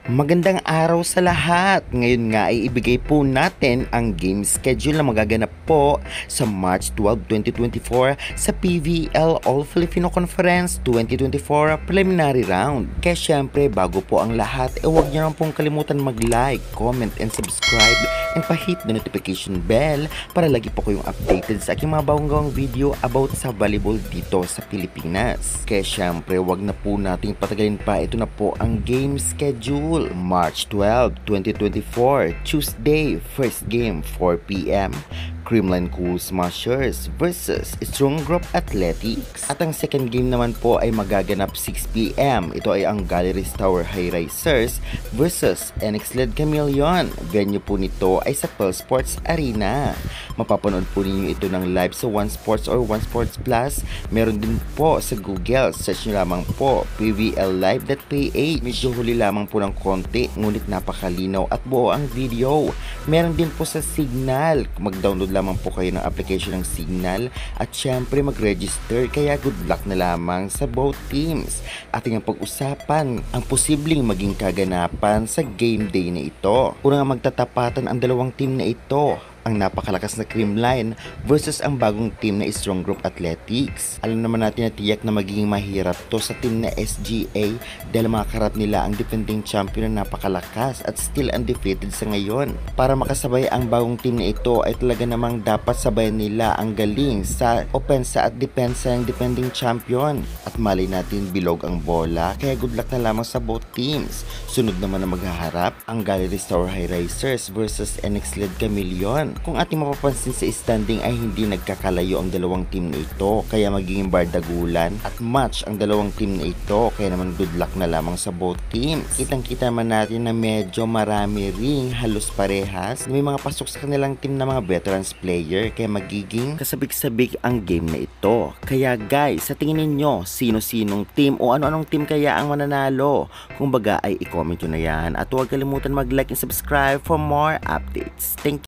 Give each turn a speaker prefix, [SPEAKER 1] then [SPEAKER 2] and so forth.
[SPEAKER 1] Magandang araw sa lahat! Ngayon nga ay ibigay po natin ang game schedule na magaganap po sa March 12, 2024 sa PVL All-Filipino Conference 2024 Preliminary Round. Kaya syempre bago po ang lahat, huwag niyo naman pong kalimutan mag-like, comment, and subscribe and pa-hit the notification bell para lagi po kayong updated sa aking mga bagong video about sa volleyball dito sa Pilipinas. Kaya syempre huwag na po nating patagalin pa, ito na po ang game schedule. March 12, 2024, Tuesday, first game, 4 p.m. Creamline Cool Smashers versus Strong Group Athletics. At ang second game naman po ay magaganap 6 p.m. Ito ay ang Galleries Tower High Risers versus NX-led Chameleon. Venue po nito ay sa Pearl Sports Arena. Mapapanood po ninyo ito ng live sa One Sports or One Sports Plus. Meron din po sa Google. Search nyo lamang po pvllive.ph. Medyo huli lamang po ng konti, ngunit napakalinaw at buo ang video. Meron din po sa Signal. Mag-download lamang po kayo ng application ng Signal at syempre mag-register, kaya good luck na lamang sa both teams. Ating ang pag-usapan ang posibleng maging kaganapan sa game day na ito. Unang magtatapatan ang dalawang team na ito, ang napakalakas na Creamline versus ang bagong team na Strong Group Athletics. Alam naman natin na tiyak na magiging mahirap to sa team na SGA dahil makakarap nila ang defending champion na napakalakas at still undefeated sa ngayon. Para makasabay ang bagong team na ito ay talaga namang dapat sabayan nila ang galing sa opensa at depensa ng defending champion. At mali natin bilog ang bola, kaya good luck na lamang sa both teams. Sunod naman na maghaharap ang Galleries Tower High Risers versus NX-led Chameleon. Kung ating mapapansin sa standing ay hindi nagkakalayo ang dalawang team na ito, kaya magiging bardagulan at match ang dalawang team na ito, kaya naman good luck na lamang sa both teams. Kitang-kita naman natin na medyo marami ring halos parehas, may mga pasok sa kanilang team na mga veterans player, kaya magiging kasabik-sabik ang game na ito. Kaya guys, sa tingin ninyo, sino-sinong team o ano-anong team kaya ang mananalo? Kung baga ay i-comment nyo na yan at huwag kalimutan mag-like and subscribe for more updates. Thank you.